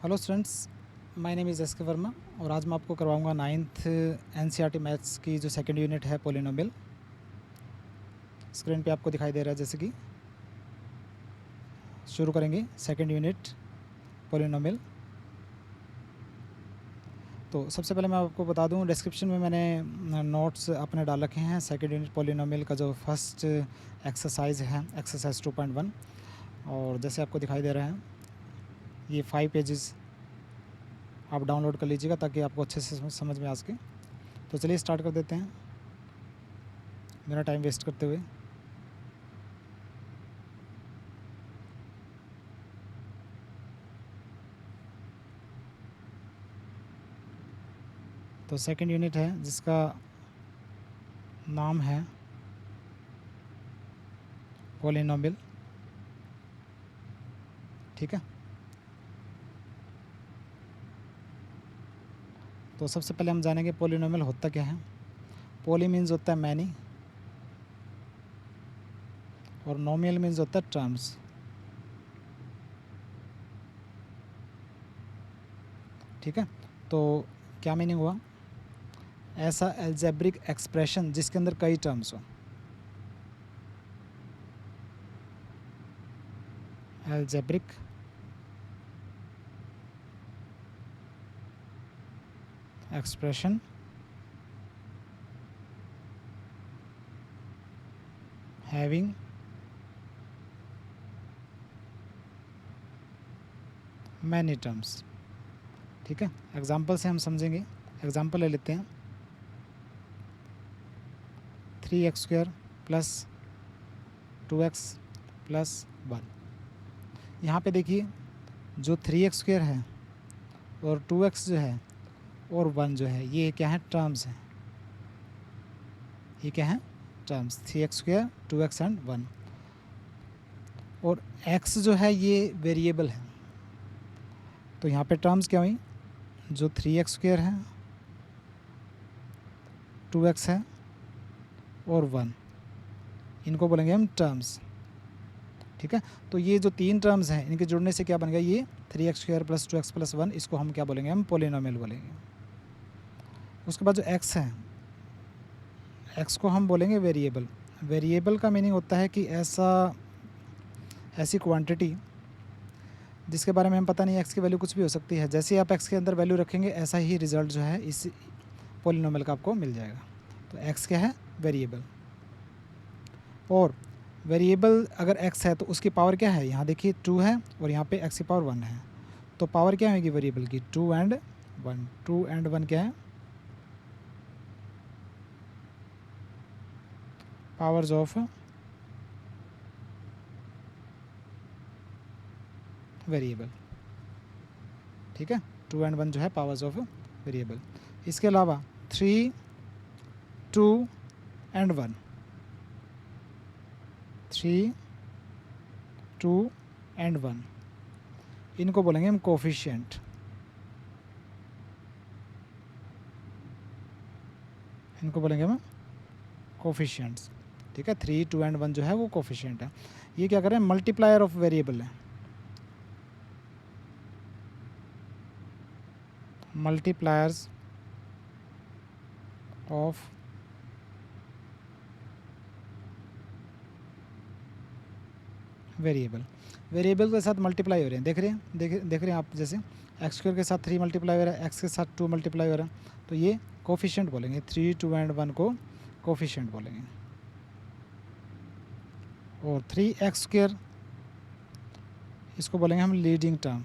Hello students, my name is S के वर्मा और आज मैं आपको करवाऊंगा 9th एनसीईआरटी मैथ्स की जो सेकंड यूनिट है पॉलिनोमियल। स्क्रीन पे आपको दिखाई दे रहा है। जैसे कि शुरू करेंगे सेकंड यूनिट पॉलिनोमियल। तो सबसे पहले मैं आपको बता दूं, डिस्क्रिप्शन में मैंने नोट्स अपने डाल रखे हैं। सेकंड यूनिट पॉलिनोमियल का जो फर्स्ट एक्सरसाइज है, एक्सरसाइज 2.1, और जैसे आपको दिखाई दे रहा है ये 5 पेजेस आप डाउनलोड कर लीजिएगा ताकि आपको अच्छे से समझ में आ सके। तो चलिए स्टार्ट कर देते हैं मेरा टाइम वेस्ट करते हुए। तो सेकंड यूनिट है जिसका नाम है पॉलिनोमियल। ठीक है, तो सबसे पहले हम जानेंगे पॉलिनोमियल होता क्या है। पॉली मीन्स होता है मैनी और नोमियल मीन्स होता है टर्म्स। ठीक है, तो क्या मीनिंग हुआ? ऐसा एल्जेब्रिक एक्सप्रेशन जिसके अंदर कई टर्म्स हो। Algebraic expression having many terms. ठीक है, एग्जाम्पल से हम समझेंगे। एग्जाम्पल ले लेते हैं। 3x² plus 2x plus 1। यहाँ पे देखिए, जो 3x² है और 2x जो है और 1 जो है, ये क्या है? टर्म्स हैं। ये क्या है? टर्म्स। 3x², 2x and 1। और x जो है ये वेरिएबल है। तो यहाँ पे टर्म्स क्या हुई? जो 3x² है, 2x है और 1, इनको बोलेंगे हम टर्म्स। ठीक है, तो ये जो तीन टर्म्स हैं इनके जुड़ने से क्या बन गया? ये 3x² प्लस 2x प्लस 1, इसको हम क्या बोलेंगे? हम पॉलिनोमियल बोलेंगे। उसके बाद जो x है, x को हम बोलेंगे वेरिएबल। वेरिएबल का मीनिंग होता है कि ऐसी क्वांटिटी जिसके बारे में हम पता नहीं, x की वैल्यू कुछ भी हो सकती है। जैसे ही आप x के अंदर वैल्यू रखेंगे ऐसा ही रिजल्ट जो है इस पॉलिनोमियल का आपको मिल जाएगा। तो x क्या है? वेरिएबल। और वेरिएबल अगर x है तो उसकी पावर क्या है? यहाँ देखिए 2 है और यहाँ पे x की पावर 1 है। तो पावर क्या होगी वेरिएबल की? 2 एंड 1। 2 एंड 1 क्या है? Powers of variable. ठीक है, 2 एंड 1 जो है पावर्स ऑफ वेरिएबल। इसके अलावा 3, 2 एंड 1, 3, 2 एंड 1, इनको बोलेंगे हम कोफिशिएंट। इनको बोलेंगे हम कोफिशिएंट्स। ठीक है, 3, 2 एंड 1 जो है वो कोफिशिएंट है। ये क्या कर रहे हैं? मल्टीप्लायर ऑफ वेरिएबल है। Multipliers of variable. वेरिएबल के साथ मल्टीप्लाई हो रहे हैं। देख रहे हैं आप। जैसे x² के साथ 3 मल्टीप्लाई हो रहा है, x के साथ 2 मल्टीप्लाई हो रहा है, तो ये कोफिशिएंट बोलेंगे। 3, 2 एंड 1 को कोफिशिएंट बोलेंगे। और 3x², इसको बोलेंगे हम लीडिंग टर्म।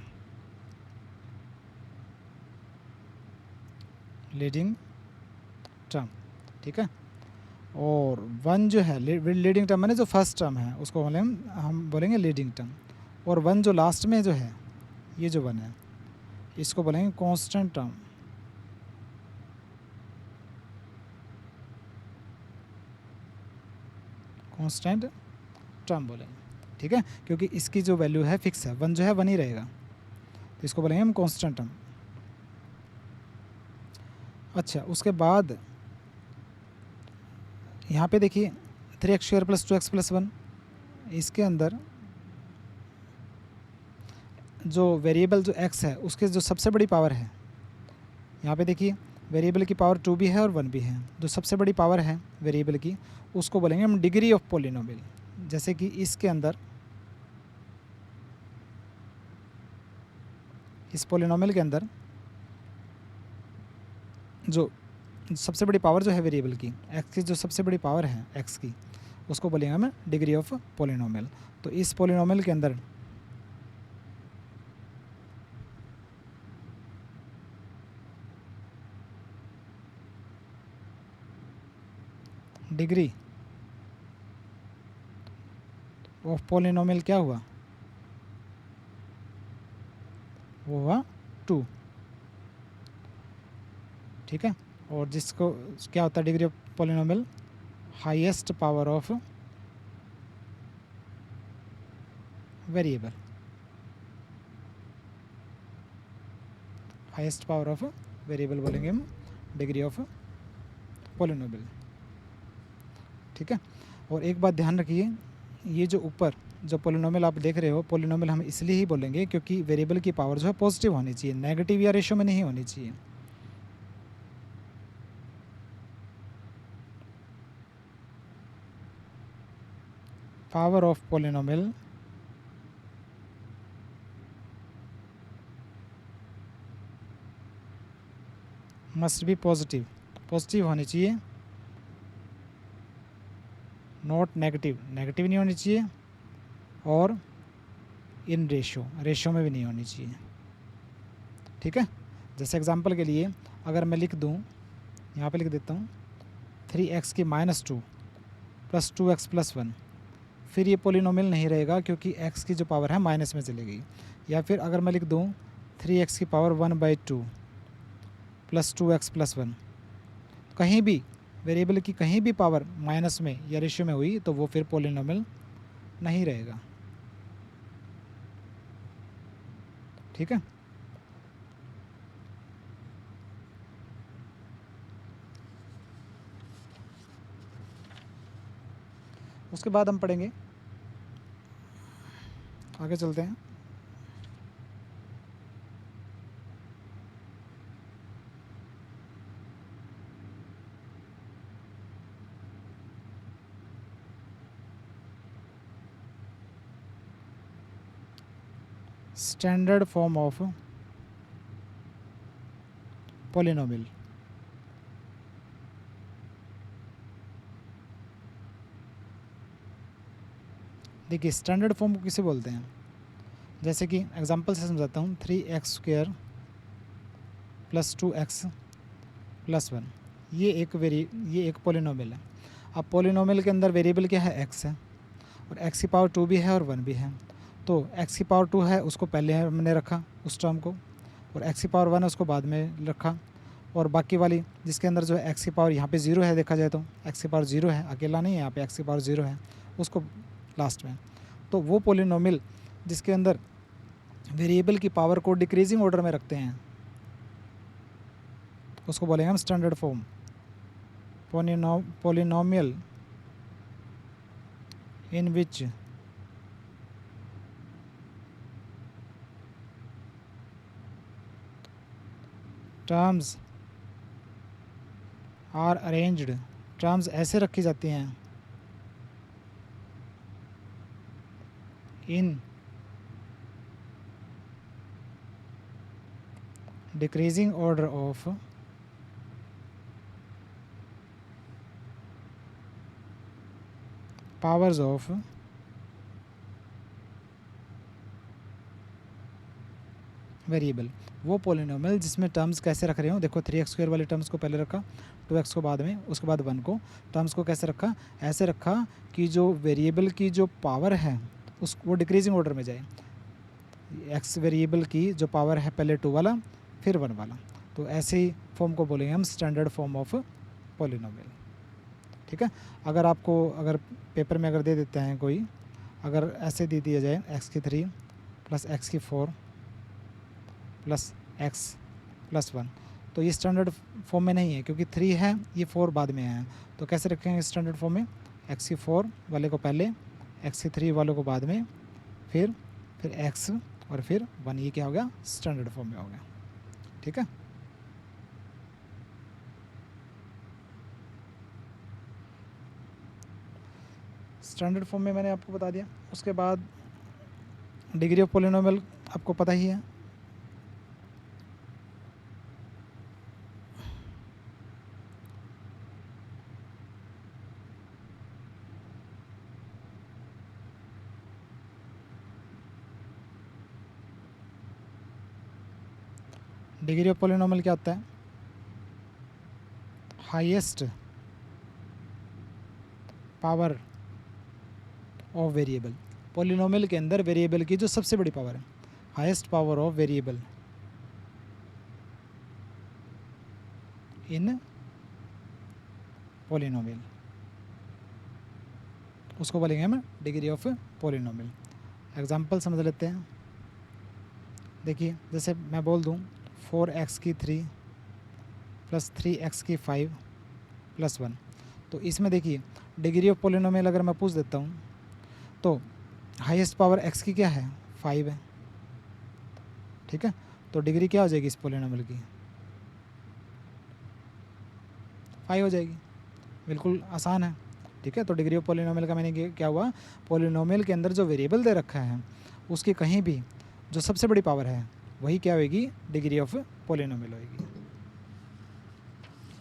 Leading term. ठीक है, और 1 जो है लीडिंग टर्म मैंने जो फर्स्ट टर्म है उसको हम बोलेंगे लीडिंग टर्म। और 1 जो लास्ट में जो है, ये जो 1 है, इसको बोलेंगे कांस्टेंट टर्म। कांस्टेंट टर्म बोलेंगे। ठीक है, क्योंकि इसकी जो वैल्यू है फिक्स है, 1 जो है 1 ही रहेगा, तो इसको बोलेंगे हम कांस्टेंट टर्म। अच्छा, उसके बाद यहाँ पे देखिए 3x² प्लस 2x प्लस 1, इसके अंदर जो वेरिएबल जो x है उसके जो सबसे बड़ी पावर है, यहाँ पे देखिए वेरिएबल की पावर 2 भी है और 1 भी है। जो सबसे बड़ी पावर है वेरिएबल की उसको बोलेंगे हम डिग्री ऑफ पॉलिनोमियल। जैसे कि इसके अंदर इस पॉलिनोमियल के अंदर जो सबसे बड़ी पावर जो है वेरिएबल की x की जो सबसे बड़ी पावर है x की उसको बोलेंगे हम डिग्री ऑफ पॉलिनोमियल। तो इस पॉलिनोमियल के अंदर डिग्री ऑफ पॉलिनोमियल क्या हुआ, वो हुआ 2। ठीक है, और जिसको क्या होता है degree of polynomial, highest power of variable, highest power of variable बोलेंगे हम डिग्री ऑफ पॉलिनोमियल। ठीक है, और एक बात ध्यान रखिए, ये जो ऊपर जो पॉलिनोमियल आप देख रहे हो, पॉलिनोमियल हम इसलिए ही बोलेंगे क्योंकि वेरिएबल की पावर जो है पॉजिटिव होनी चाहिए, नेगेटिव या रेशो में नहीं होनी चाहिए। Power of polynomial must be positive, positive होनी चाहिए, नॉट नेगेटिव, नेगेटिव नहीं होनी चाहिए, और इन रेशो, रेशो में भी नहीं होनी चाहिए। ठीक है, जैसे एग्जांपल के लिए अगर मैं लिख दूं, यहाँ पे लिख देता हूँ 3x की -2 + 2x + 1, फिर ये पॉलिनोमियल नहीं रहेगा क्योंकि x की जो पावर है माइनस में चली गई। या फिर अगर मैं लिख दूँ 3x की पावर 1/2 + 2x + 1, कहीं भी वेरिएबल की कहीं भी पावर माइनस में या रेशियो में हुई तो वो फिर पॉलिनोमियल नहीं रहेगा। ठीक है, उसके बाद हम पढ़ेंगे, आगे चलते हैं। Standard form of polynomial. देखिए स्टैंडर्ड फॉर्म को किसे बोलते हैं, जैसे कि एग्जांपल से समझाता हूँ। 3x² + 2x + 1, ये एक पॉलिनोमियल है। अब पॉलिनोमियल के अंदर वेरिएबल क्या है, x है, और x की पावर 2 भी है और 1 भी है। तो x की पावर 2 है उसको पहले हमने रखा उस टर्म को, और x की पावर 1 है उसको बाद में रखा, और बाकी वाली जिसके अंदर जो है x की पावर यहाँ पे 0 है, देखा जाए तो x की पावर 0 है, अकेला नहीं है यहाँ पे, x की पावर 0 है, उसको लास्ट में। तो वो पॉलिनोमियल जिसके अंदर वेरिएबल की पावर को डिक्रीजिंग ऑर्डर में रखते हैं उसको बोलेंगे हम standard form. Polynomial in which terms are arranged, terms ऐसे रखी जाती हैं in decreasing order of powers of variable. वो पॉलिनोमियल जिसमें टर्म्स कैसे रख रहे हो, देखो 3x² वाले टर्म्स को पहले रखा, 2x को बाद में, उसके बाद 1 को। टर्म्स को कैसे रखा, ऐसे रखा कि जो वेरिएबल की जो पावर है उस वो डिक्रीजिंग ऑर्डर में जाए। x वेरिएबल की जो पावर है पहले 2 वाला फिर 1 वाला, तो ऐसे ही फॉर्म को बोलेंगे हम स्टैंडर्ड फॉर्म ऑफ पॉलिनोमियल। ठीक है, अगर पेपर में अगर दे देते हैं कोई, अगर ऐसे दे दिया जाए x3 + x4 + x + 1, तो ये स्टैंडर्ड फॉर्म में नहीं है क्योंकि 3 है, ये 4 बाद में है। तो कैसे रखेंगे स्टैंडर्ड फॉर्म में, x4 वाले को पहले, x3 वालों को बाद में, फिर x और फिर 1, ये क्या हो गया, स्टैंडर्ड फॉर्म में हो गया। ठीक है, स्टैंडर्ड फॉर्म में मैंने आपको बता दिया। उसके बाद डिग्री ऑफ पॉलिनोमियल आपको पता ही है, डिग्री ऑफ पॉलिनोमियल क्या होता है, highest power of variable. Polynomial के अंदर वेरिएबल की जो सबसे बड़ी पावर है, highest power of variable in polynomial, उसको बोलेंगे हम डिग्री ऑफ पॉलिनोमियल। एग्जांपल समझ लेते हैं। देखिए, जैसे मैं बोल दूं 4x की 3 प्लस 3x की 5 प्लस 1, तो इसमें देखिए डिग्री ऑफ पॉलिनोमियल अगर मैं पूछ देता हूँ तो हाईएस्ट पावर x की क्या है, 5 है। ठीक है, तो डिग्री क्या हो जाएगी इस पॉलिनोमियल की, 5 हो जाएगी। बिल्कुल आसान है। ठीक है, तो डिग्री ऑफ पॉलिनोमियल का मैंने क्या हुआ, पॉलिनोमियल के अंदर जो वेरिएबल दे रखा है उसकी कहीं भी जो सबसे बड़ी पावर है वही क्या होगी, डिग्री ऑफ पॉलिनोमियल होगी।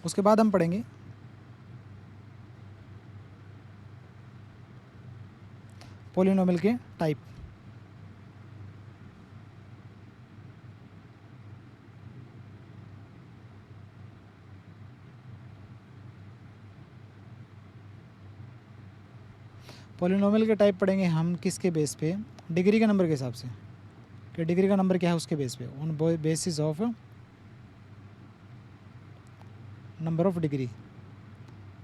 उसके बाद हम पढ़ेंगे पॉलिनोमियल के टाइप। पॉलिनोमियल के टाइप पढ़ेंगे हम किसके बेस पे, डिग्री के नंबर के हिसाब से, कि डिग्री का नंबर क्या है उसके बेस पे, on basis of number of degree,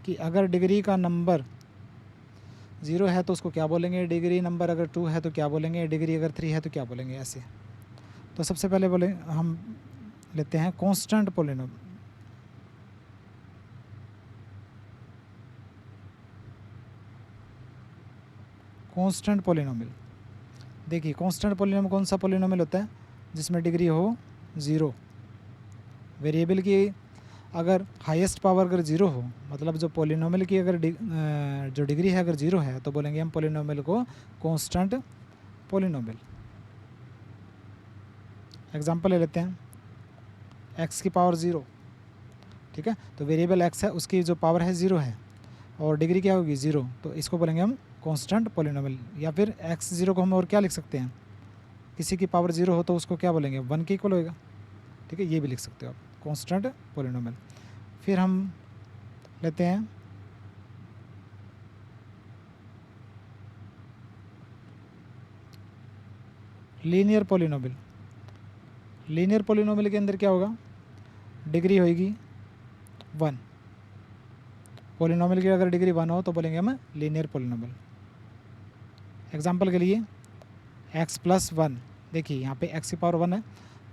कि अगर डिग्री का नंबर 0 है तो उसको क्या बोलेंगे, डिग्री नंबर अगर 2 है तो क्या बोलेंगे, डिग्री अगर 3 है तो क्या बोलेंगे, ऐसे। तो सबसे पहले बोले हम लेते हैं कांस्टेंट पॉलिनोमियल। कांस्टेंट पॉलिनोमियल, देखिए कांस्टेंट पॉलिनोमियल कौन सा पॉलिनोमियल होता है, जिसमें डिग्री हो 0, वेरिएबल की अगर हाईएस्ट पावर अगर 0 हो, मतलब जो पॉलिनोमियल की अगर जो डिग्री है अगर 0 है तो बोलेंगे हम पॉलिनोमियल को कांस्टेंट पॉलिनोमियल। एग्जांपल ले लेते हैं, x की पावर 0। ठीक है, तो वेरिएबल x है उसकी जो पावर है 0 है और डिग्री क्या होगी 0, तो इसको बोलेंगे हम कांस्टेंट पॉलिनोमियल। या फिर x0 को हम और क्या लिख सकते हैं, किसी की पावर 0 हो तो उसको क्या बोलेंगे, 1 के इक्वल होएगा। ठीक है, ये भी लिख सकते हो आप, कांस्टेंट पॉलिनोमियल। फिर हम लेते हैं लीनियर पॉलिनोमियल। लीनियर पॉलिनोमियल के अंदर क्या होगा, डिग्री होगी 1, पॉलिनोमियल की अगर डिग्री 1 हो तो बोलेंगे हम लीनियर पॉलिनोमियल। एग्जांपल के लिए x प्लस 1, देखिए यहाँ पे x की पावर 1 है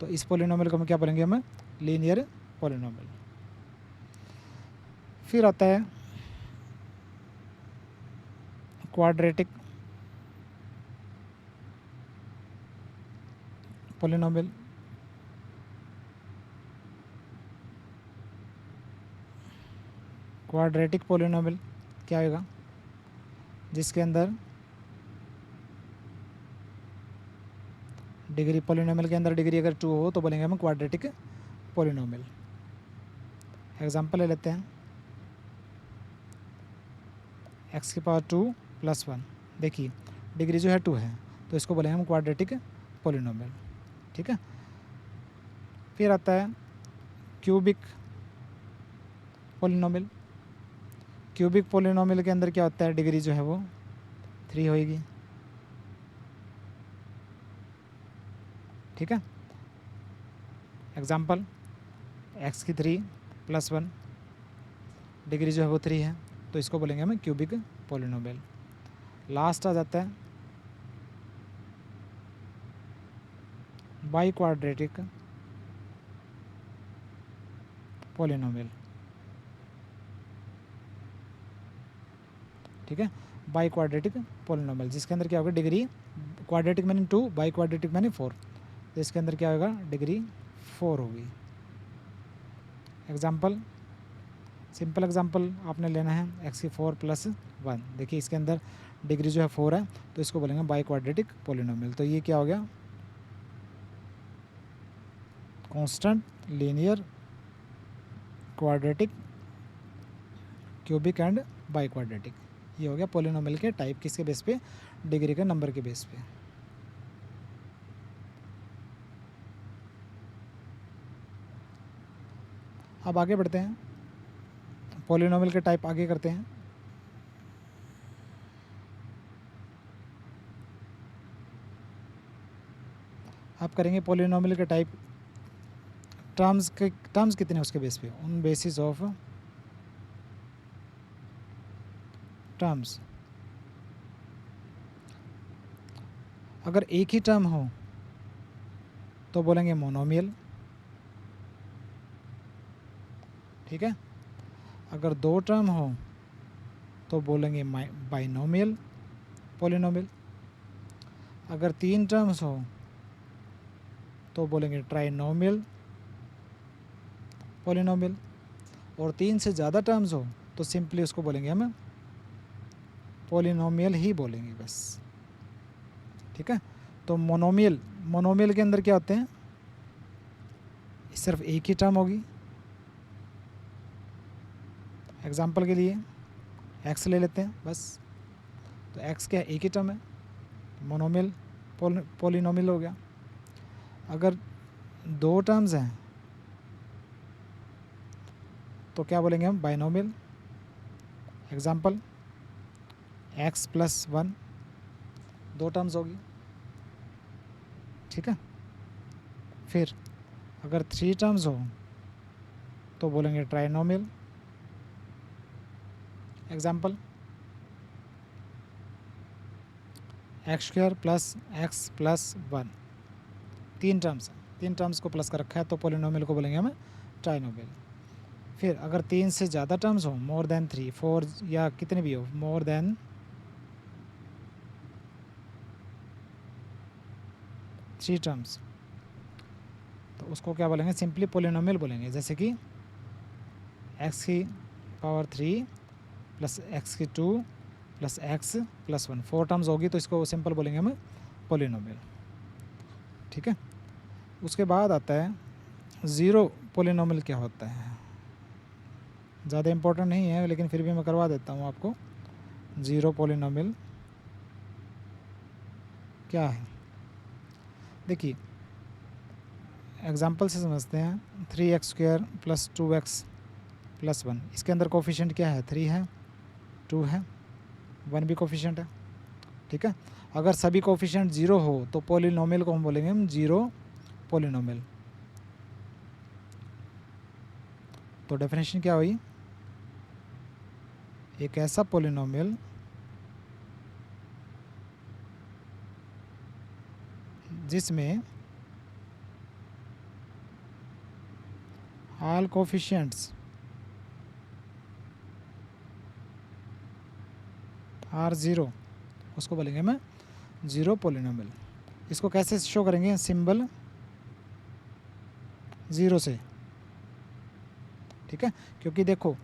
तो इस पॉलिनोमियल को हम क्या बोलेंगे, हम लीनियर पॉलिनोमियल। फिर आता है क्वाड्रेटिक पॉलिनोमियल। क्वाड्रेटिक पॉलिनोमियल क्या होगा, जिसके अंदर डिग्री, पॉलिनोमियल के अंदर डिग्री अगर 2 हो तो बोलेंगे हम क्वाड्रेटिक पॉलिनोमियल। एग्जांपल ले लेते हैं, x की पावर 2 प्लस 1, देखिए डिग्री जो है 2 है तो इसको बोलेंगे हम क्वाड्रेटिक पॉलिनोमियल। ठीक है, फिर आता है क्यूबिक पॉलिनोमियल। क्यूबिक पॉलिनोमियल के अंदर क्या होता है, डिग्री जो है वो 3 होगी। ठीक है, एग्जांपल x की 3 प्लस 1, डिग्री जो है वो 3 है तो इसको बोलेंगे हम क्यूबिक पॉलिनोमियल। लास्ट आ जाता है बाई क्वाड्रेटिक पॉलिनोमियल। ठीक है, बाई क्वाड्रेटिक पॉलिनोमियल जिसके अंदर क्या होगा, डिग्री क्वाड्रेटिक मैंने 2, बाई क्वाड्रेटिक मैंने 4, तो इसके अंदर क्या होगा, डिग्री 4 होगी। एग्जाम्पल, सिंपल एग्जाम्पल आपने लेना है, एक्स की 4 + 1। देखिए इसके अंदर डिग्री जो है 4 है, तो इसको बोलेंगे बाई क्वाड्रेटिक पोलिनोमियल। तो ये क्या हो गया, constant linear quadratic cubic and by quadratic. ये हो गया पोलिनोमियल के टाइप, किसके बेस पे, डिग्री के नंबर के बेस पे। अब आगे बढ़ते हैं, पोलिनोमियल के टाइप आगे करते हैं। आप करेंगे पोलिनोमियल के टाइप, टर्म्स कितने उसके बेस पे, उन बेसिस ऑफ टर्म्स। अगर एक ही टर्म हो तो बोलेंगे मोनोमियल, ठीक है। अगर 2 टर्म हो तो बोलेंगे बाइनोमियल पोलिनोमियल। अगर 3 टर्म्स हो तो बोलेंगे ट्राइनोमियल पोलिनोमियल। और 3 से ज़्यादा टर्म्स हो तो सिंपली उसको बोलेंगे हम पोलिनोमियल ही बोलेंगे बस, ठीक है। तो मोनोमियल के अंदर क्या होते हैं, सिर्फ एक ही टर्म होगी। एग्जाम्पल के लिए एक्स ले लेते हैं बस, तो एक्स क्या है, एक ही टर्म है, मोनोमियल पोलिनोमियल हो गया। अगर 2 टर्म्स हैं तो क्या बोलेंगे हम, बाइनोमियल। एग्जाम्पल x + 1, 2 टर्म्स होगी, ठीक है। फिर अगर 3 टर्म्स हो तो बोलेंगे trinomial. Example x² + x + 1, 3 terms, 3 terms को प्लस कर रखा है, तो पोलिनोमियल को बोलेंगे हम ट्राइनोमियल। फिर अगर 3 से ज़्यादा टर्म्स हो, मोर देन 3, 4 या कितने भी हो, मोर देन 3 टर्म्स, तो उसको क्या बोलेंगे, सिंपली पोलिनोमियल बोलेंगे। जैसे कि x³ + 3 + x³ + x + 1, 4 टर्म्स होगी, तो इसको सिंपल बोलेंगे हम पोलिनोमियल, ठीक है। उसके बाद आता है ज़ीरो पोलिनोमियल। क्या होता है, ज़्यादा इम्पोर्टेंट नहीं है, लेकिन फिर भी मैं करवा देता हूँ आपको। ज़ीरो पोलिनोमियल क्या है, देखिए एग्जाम्पल से समझते हैं। 3x² + 2x + 1, इसके अंदर कोफिशिएंट क्या है, 3 है, 2 है, 1 भी कोफिशिएंट है, ठीक है। अगर सभी कोफिशिएंट 0 हो तो पोलिनोमियल को हम बोलेंगे हम ज़ीरो पोलिनोमियल। तो डेफिनेशन क्या हुई, एक ऐसा पोलिनोमियल जिसमें ऑल कोफिशिएंट्स आर 0, उसको बोलेंगे मैं ज़ीरो पोलिनोमियल। इसको कैसे शो करेंगे, सिंबल 0 से, ठीक है। क्योंकि देखो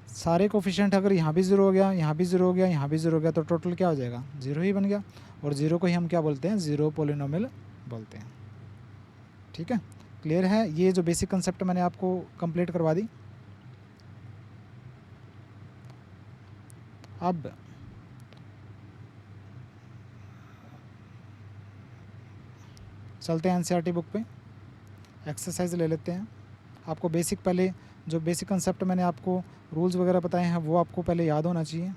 सारे कोफिशिएंट अगर यहाँ भी 0 हो गया, यहाँ भी 0 हो गया, यहाँ भी 0 हो गया, तो टोटल क्या हो जाएगा, 0 ही बन गया। और 0 को ही हम क्या बोलते हैं, ज़ीरो पोलिनोमियल बोलते हैं, ठीक है। क्लियर है, ये जो बेसिक कंसेप्ट मैंने आपको कंप्लीट करवा दी। अब चलते हैं एनसीईआरटी बुक पे, एक्सरसाइज ले लेते हैं। आपको बेसिक पहले जो बेसिक कंसेप्ट मैंने आपको रूल्स वगैरह बताए हैं वो आपको पहले याद होना चाहिए।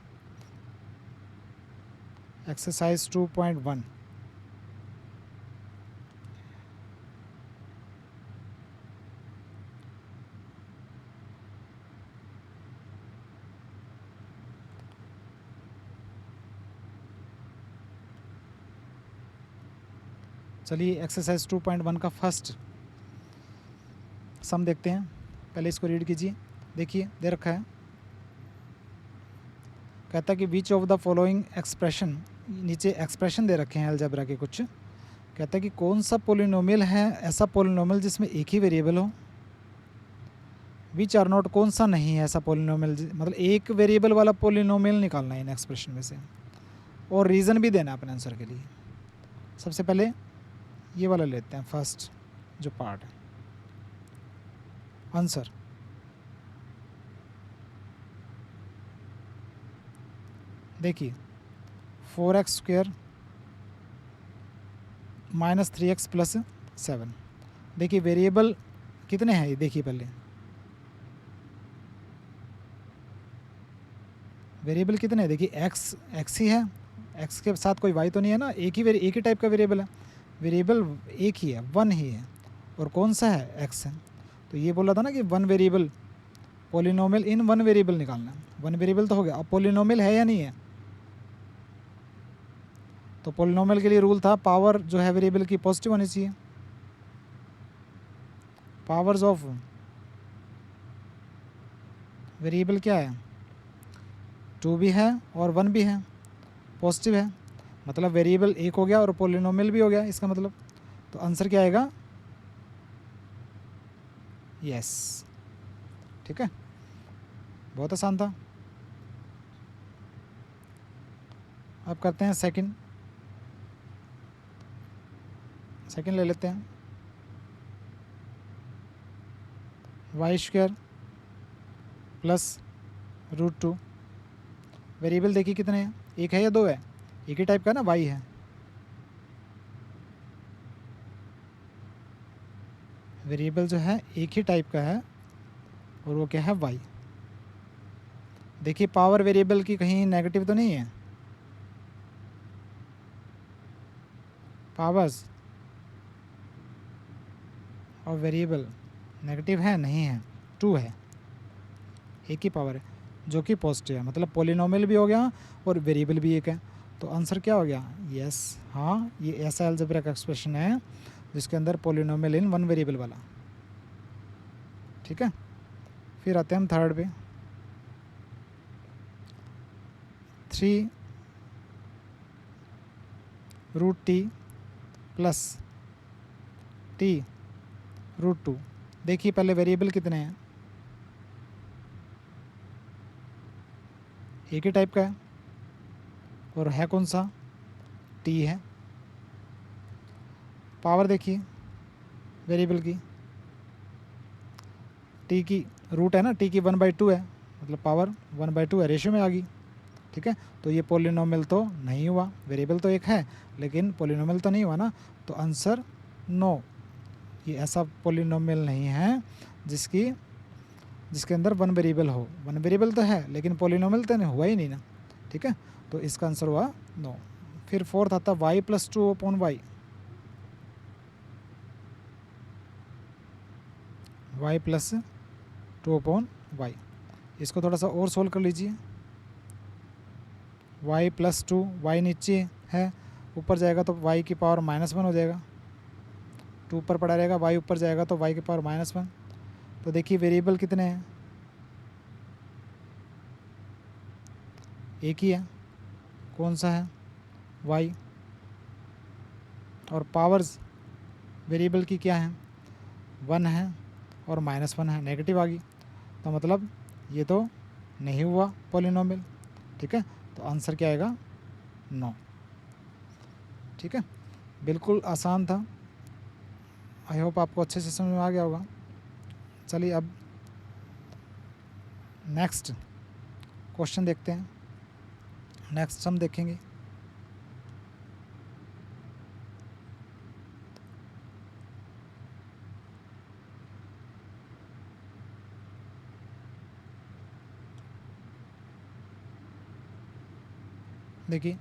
एक्सरसाइज 2.1, चलिए एक्सरसाइज 2.1 का फर्स्ट सम देखते हैं। पहले इसको रीड कीजिए, देखिए दे रखा है, कहता है कि which of the following expression नीचे एक्सप्रेशन दे रखे हैं अलजेब्रा के कुछ, कहता है कि कौन सा पोलिनोमियल है ऐसा पोलिनोमियल जिसमें एक ही वेरिएबल हो, विच आर नॉट, कौन सा नहीं है ऐसा पोलिनोमियल, मतलब एक वेरिएबल वाला पोलिनोमियल निकालना है इन एक्सप्रेशन में से, और रीज़न भी देना है अपने आंसर के लिए। सबसे पहले ये वाला लेते हैं, फर्स्ट जो पार्ट है आंसर। देखिए 4x² माइनस 3x प्लस 7, देखिए वेरिएबल कितने हैं ये देखिए, पहले वेरिएबल कितने हैं देखिए, x ही है, x के साथ कोई y तो नहीं है ना, एक ही टाइप का वेरिएबल है, वेरिएबल एक ही है, वन ही है, और कौन सा है, x है। तो ये बोला था ना कि one variable polynomial in one variable निकालना है, वन वेरिएबल तो हो गया, अब पोलिनोमियल है या नहीं है, तो पोलिनोमियल के लिए रूल था पावर जो है वेरिएबल की पॉजिटिव होनी चाहिए, पावर्स ऑफ वेरिएबल क्या है, 2 भी है और 1 भी है, पॉजिटिव है, मतलब वेरिएबल एक हो गया और पोलिनोमियल भी हो गया इसका मतलब, तो आंसर क्या आएगा, यस। ठीक है, बहुत आसान था। अब करते हैं सेकंड ले लेते हैं, y² प्लस √2, वेरिएबल देखिए कितने हैं, एक है या दो है, एक ही टाइप का ना, y है, वेरिएबल जो है एक ही टाइप का है और वो क्या है, y। देखिए पावर वेरिएबल की कहीं नेगेटिव तो नहीं है, पावर्स और वेरिएबल नेगेटिव है, नहीं है, 2 है, एक ही पावर है जो कि पॉजिटिव है, मतलब पोलिनोमियल भी हो गया और वेरिएबल भी एक है, तो आंसर क्या हो गया, यस। हाँ, ये ऐसा अलजेब्रिक एक्सप्रेशन है जिसके अंदर पोलिनोमियल इन वन वेरिएबल वाला। ठीक है, फिर आते हैं हम थर्ड पे, 3√t प्लस t√2, देखिए पहले वेरिएबल कितने हैं, एक ही टाइप का है, और है कौन सा, t है, पावर देखिए वेरिएबल की, t की रूट है ना, t की 1/2 है, मतलब पावर 1/2 है, रेशियो में आ गई। ठीक है, तो ये पोलिनोमियल तो नहीं हुआ, वेरिएबल तो एक है लेकिन पोलिनोमियल तो नहीं हुआ ना, तो आंसर नो, ये ऐसा पोलिनोमियल नहीं है जिसके अंदर वन वेरिएबल हो, वन वेरिएबल तो है लेकिन पोलिनोमियल तो हुआ ही नहीं ना। ठीक है, तो इसका आंसर हुआ नो। फिर फोर्थ आता y + 2/y, y + 2/y, इसको थोड़ा सा और सोल्व कर लीजिए, y + 2, y नीचे है, ऊपर जाएगा तो y की पावर -1 हो जाएगा, 2 ऊपर पड़ा रहेगा, y ऊपर जाएगा तो y की पावर -1। तो देखिए वेरिएबल कितने हैं, एक ही है, कौन सा है, y, और पावर्स वेरिएबल की क्या है, 1 है और -1 है, नेगेटिव आ गई, तो मतलब ये तो नहीं हुआ पोलिनोमियल। ठीक है, तो आंसर क्या आएगा, नो। ठीक है, बिल्कुल आसान था, आई होप आपको अच्छे से समझ में आ गया होगा। चलिए अब नेक्स्ट क्वेश्चन देखते हैं, नेक्स्ट सम देखेंगे। देखिए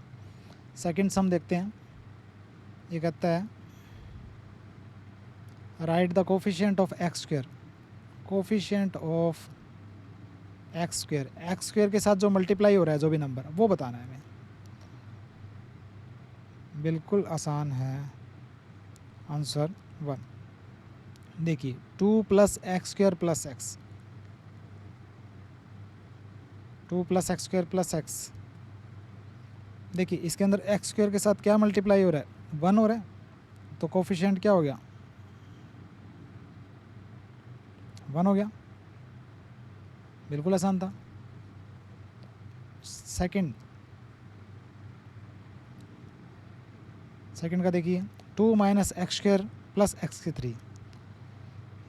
सेकंड सम देखते हैं, ये कहता है right the coefficient of x², coefficient of x² के साथ जो मल्टीप्लाई हो रहा है जो भी नंबर वो बताना है हमें, बिल्कुल आसान है, आंसर 1। देखिए 2 + x² + x, 2 + x² + x, देखिए इसके अंदर एक्स स्क्वायर के साथ क्या मल्टीप्लाई हो रहा है, 1 हो रहा है, तो कोफिशिएंट क्या हो गया, 1 हो गया। बिल्कुल आसान था। सेकंड का देखिए 2 minus x square plus x की 3,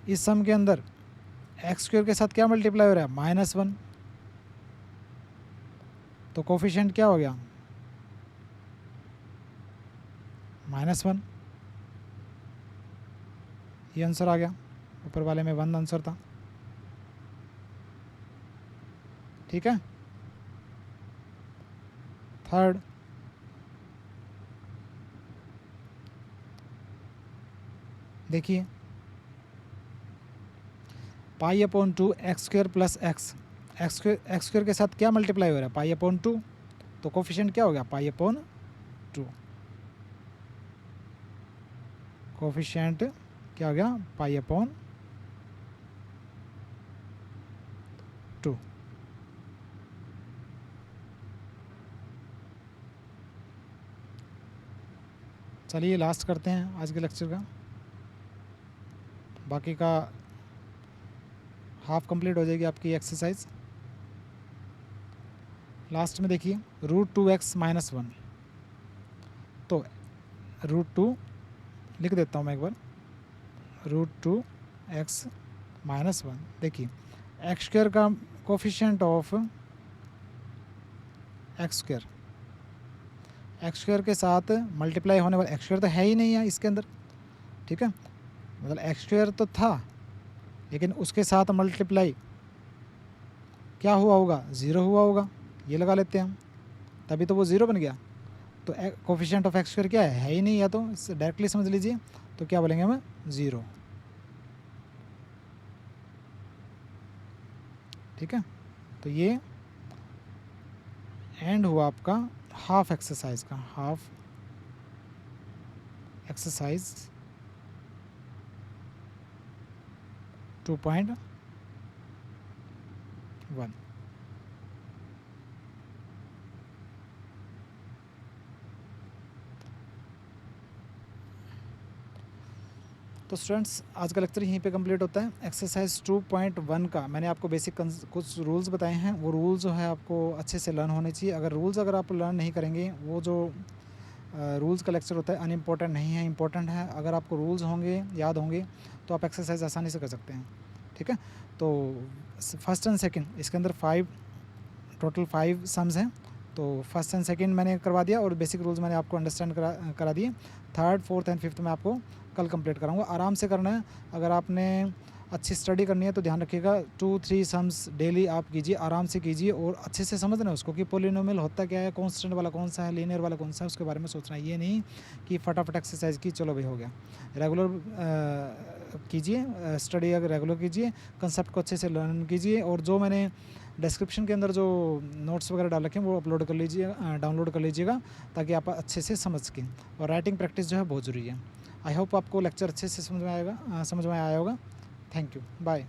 इस सम के अंदर एक्स स्क्वायर के साथ क्या मल्टीप्लाई हो रहा है, -1, तो कोफिशिएंट क्या हो गया, -1। ये आंसर आ गया, ऊपर वाले में 1 आंसर था। ठीक है। थर्ड, देखिए π/2 x square plus x square के साथ क्या मल्टीप्लाई हो रहा है, π/2, तो कोफिशिएंट क्या हो गया, π/2। कोफिशिएंट क्या हो गया, π/2। चलिए लास्ट करते हैं आज के लेक्चर का, बाकी का हाफ कंप्लीट हो जाएगी आपकी एक्सरसाइज। लास्ट में देखिए √2x - 1, तो √2 लिख देता हूँ मैं एक बार, √2x - 1। देखिए एक्स स्क्वायर का कोफिशिएंट ऑफ एक्स स्क्वायर के साथ मल्टीप्लाई होने वाला, एक्स स्क्वायर तो है ही नहीं है इसके अंदर, ठीक है, मतलब एक्स स्क्वायर तो था लेकिन उसके साथ मल्टीप्लाई क्या हुआ होगा, 0 हुआ होगा, ये लगा लेते हैं हम, तभी तो वो 0 बन गया। तो कोफिशिएंट ऑफ एक्स स्क्वायर क्या है ही नहीं, या तो डायरेक्टली समझ लीजिए, तो क्या बोलेंगे हम, 0। ठीक है, तो ये एंड हुआ आपका हाफ एक्सरसाइज का, हाफ एक्सरसाइज 2.1। तो स्टूडेंट्स आज का लेक्चर यहीं पे कंप्लीट होता है। एक्सरसाइज 2.1 का मैंने आपको बेसिक कुछ रूल्स बताए हैं, वो रूल्स जो है आपको अच्छे से लर्न होने चाहिए। अगर रूल्स आप लर्न नहीं करेंगे, वो जो रूल्स का लेक्चर होता है अनइम्पोर्टेंट नहीं है, इंपॉर्टेंट है। अगर आपको रूल्स होंगे, याद होंगे, तो आप एक्सरसाइज आसानी से कर सकते हैं। ठीक है, तो फर्स्ट एंड सेकंड इसके अंदर टोटल 5 सम्स हैं, तो फर्स्ट एंड सेकंड मैंने करवा दिया और बेसिक रूल्स मैंने आपको अंडरस्टैंड करा दिए। थर्ड, फोर्थ एंड फिफ्थ मैं आपको कल कंप्लीट कराऊंगा। आराम से करना है, अगर आपने अच्छी स्टडी करनी है तो ध्यान रखिएगा 2-3 सम्स डेली आप कीजिए, आराम से कीजिए और अच्छे से समझना है उसको कि पोलिनोमियल होता क्या है, कांस्टेंट वाला कौन सा है, लीनियर वाला कौन सा है, उसके बारे में सोचना है। ये नहीं कि फटाफट एक्सरसाइज की, चलो भाई हो गया। रेगुलर कीजिए स्टडी, अगर रेगुलर कीजिए, कंसेप्ट को अच्छे से लर्न कीजिए, और जो मैंने डिस्क्रिप्शन के अंदर जो नोट्स वगैरह डाल रखे हैं वो अपलोड कर लीजिए, डाउनलोड कर लीजिएगा, ताकि आप अच्छे से समझ सकें। और राइटिंग प्रैक्टिस जो है बहुत ज़रूरी है। आई होप आपको लेक्चर अच्छे से समझ में आया होगा। Thank you, bye.